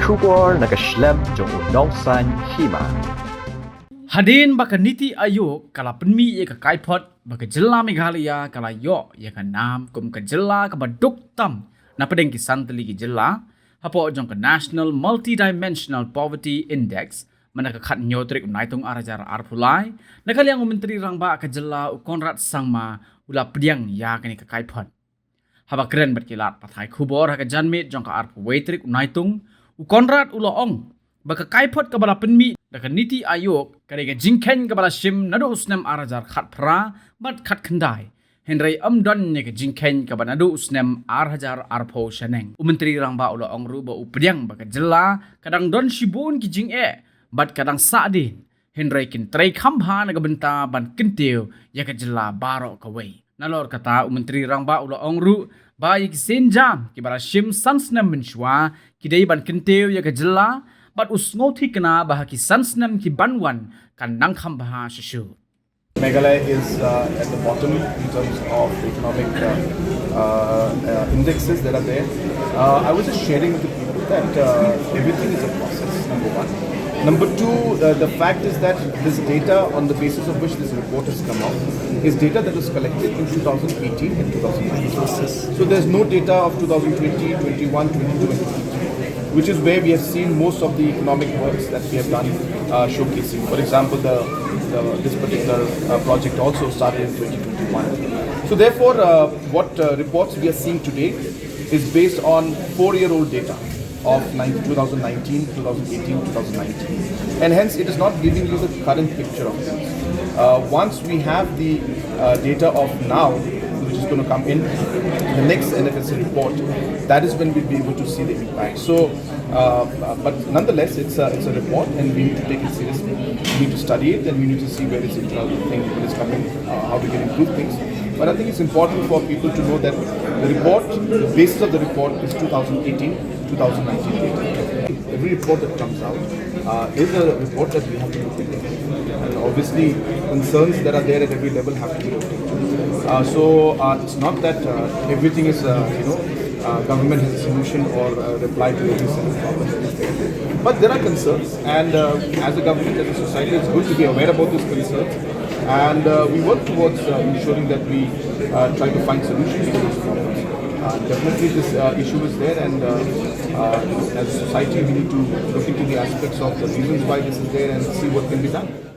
Kubur naga Snem jong unongsan Hima. Hadin baka niti ayo kala penmi ye ka kaipot baka Jylla Meghalaya kala yo ye ka nam kum ka Jylla ka baduk tam na pedeng ki santali ki Jylla hapo jong ka National Multidimensional Poverty Index mana ka khat nyotrik naitung arajar arpulai na kaliang menteri rangba ka Jylla u Conrad Sangma ula pediang ya kani ka kaipot haba keren berkilat pathai Kubur ha ka janmit jong ka arpu wetrik naitung u Conrad ula ong baka kaipot ka bala penmi daga niti ayok kadega jingken ka bala shim nado Snem arajar khat pra bat khat khandai henry amdon ne ka jingken ka bala nado Snem arajar arpo shaneng menteri rangba ulo ongru ba updiang baka Jylla kadang don shibun ki jing bat kadang sadin henry kin trei khambha naga benta ban kintiu ya ka Jylla baro ka wei nalor kata menteri rangba ulo ongru ba ki senjam ki bala shim san Snem menshwa ki dei ban kintiu ya ka Jylla but Sngewthikna bahaki Snem ki banwan kan nangkham baha shishu. Meghalaya is at the bottom in terms of economic indexes that are there. I was just sharing with the people that everything is a process, number one. Number two, the fact is that this data on the basis of which this report has come out is data that was collected in 2018 and 2019. So there's no data of 2020, 21, 22 and 23. Which is where we have seen most of the economic works that we have done showcasing. For example, this particular project also started in 2021. So therefore, what reports we are seeing today is based on 4-year-old data of 2019, 2018, 2019. And hence, it is not giving you the current picture of things. Once we have the data of now, which is going to come in the next NFSA report, that is when we'll be able to see the impact. So, but nonetheless, it's a report, and we need to take it seriously. We need to study it, and we need to see where is it coming, how we can improve things. But I think it's important for people to know that the report, the basis of the report is 2018, 2019 data. Every report that comes out is a report that we have to look into. And obviously, concerns that are there at every level have to be looked into. So it's not that everything is, government has a solution or a reply to every single problem that is there. But there are concerns, and as a government, as a society, it's good to be aware about these concerns. And we work towards ensuring that we try to find solutions to these problems. Definitely this issue is there, and as a society we need to look into the aspects of the reasons why this is there and see what can be done.